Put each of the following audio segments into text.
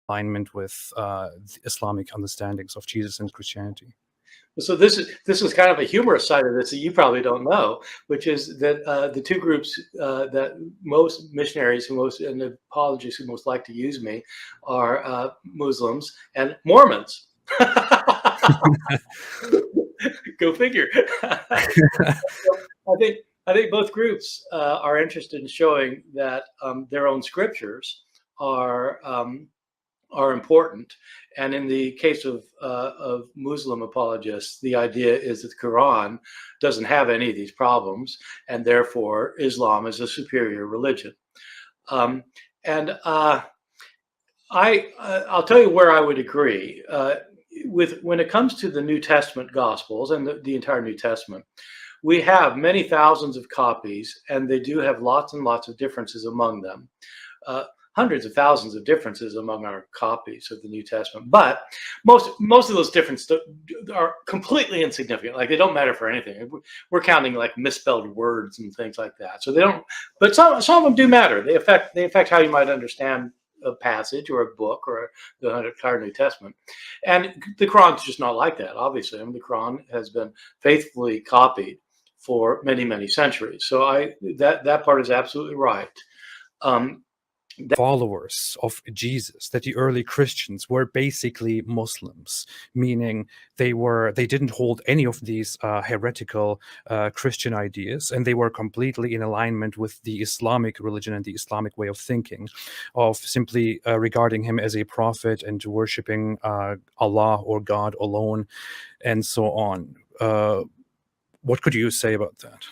alignment with the Islamic understandings of Jesus and Christianity. So this is kind of a humorous side of this that you probably don't know, which is that the two groups that most missionaries and apologists who most like to use me are Muslims and Mormons. Go figure. I think both groups are interested in showing that their own scriptures are important, and in the case of Muslim apologists, the idea is that the Quran doesn't have any of these problems, and therefore Islam is a superior religion. I'll tell you where I would agree with when it comes to the New Testament Gospels and the entire New Testament. We have many thousands of copies, and they do have lots and lots of differences among them. Hundreds of thousands of differences among our copies of the New Testament, but most of those differences are completely insignificant. Like, they don't matter for anything. We're counting like misspelled words and things like that. So they don't. But some of them do matter. They affect how you might understand a passage or a book or the entire New Testament. And the Quran's just not like that. Obviously, the Quran has been faithfully copied for many, many centuries. So that part is absolutely right. Followers of Jesus, that the early Christians were basically Muslims, meaning they didn't hold any of these heretical Christian ideas, and they were completely in alignment with the Islamic religion and the Islamic way of thinking, of simply regarding him as a prophet and worshiping Allah or God alone, and so on. What could you say about that?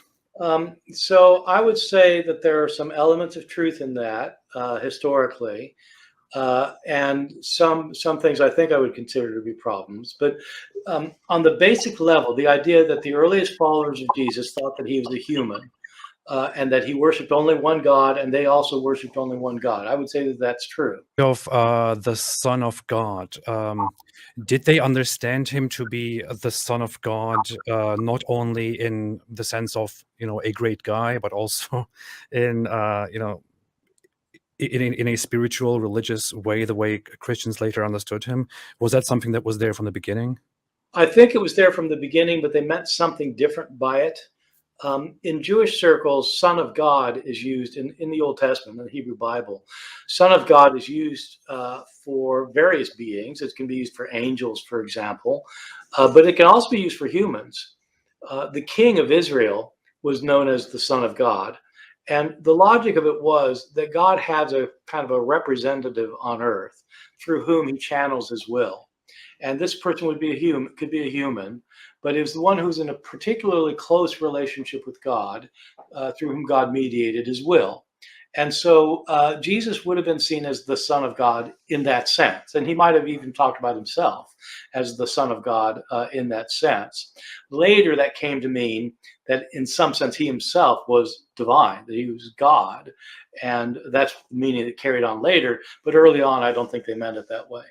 So I would say that there are some elements of truth in that historically, and some things I think I would consider to be problems. But on the basic level, the idea that the earliest followers of Jesus thought that he was a human and that he worshipped only one God, and they also worshipped only one God, I would say that that's true. Of the Son of God, did they understand him to be the Son of God, not only in the sense of a great guy, but also in in a spiritual, religious way, the way Christians later understood him? Was that something that was there from the beginning? I think it was there from the beginning, but they meant something different by it. In Jewish circles, Son of God is used in the Old Testament, in the Hebrew Bible. Son of God is used for various beings. It can be used for angels, for example, but it can also be used for humans. The king of Israel was known as the Son of God. And the logic of it was that God has a kind of a representative on earth through whom he channels his will. And this person could be a human, but it was the one who's in a particularly close relationship with God, through whom God mediated his will. And so Jesus would have been seen as the Son of God in that sense. And he might have even talked about himself as the Son of God in that sense. Later, that came to mean that in some sense he himself was divine, that he was God. And that's the meaning that carried on later. But early on, I don't think they meant it that way.